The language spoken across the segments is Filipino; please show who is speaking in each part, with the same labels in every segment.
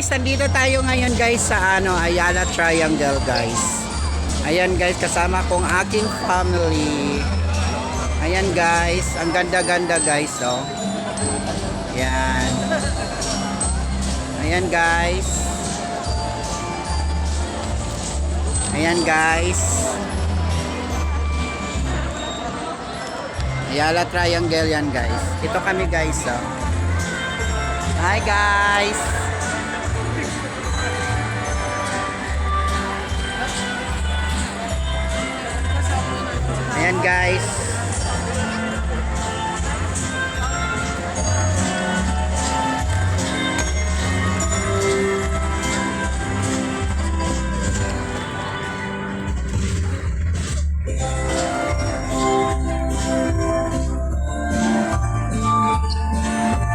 Speaker 1: guys, nandito tayo ngayon guys sa Ayala Triangle guys. Ayan guys, kasama kong aking family. Ayan guys, ang ganda-ganda guys, oh. Ayan. Ayan guys. Ayan guys. Ayala Triangle yan guys. Ito kami guys, oh. Hi guys. Ayan guys.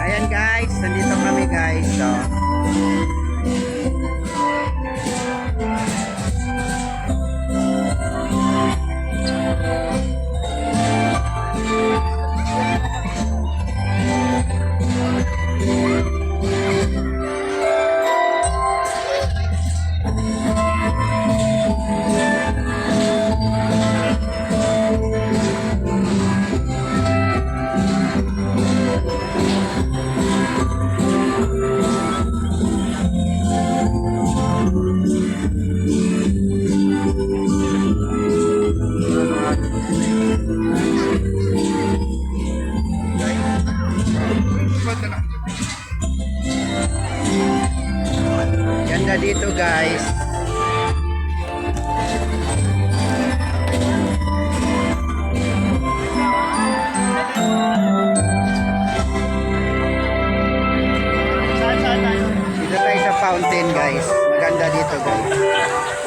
Speaker 1: Ayan guys, nandito kami guys, so. Ganda dito guys. Dito tayo sa fountain guys. Maganda dito guys.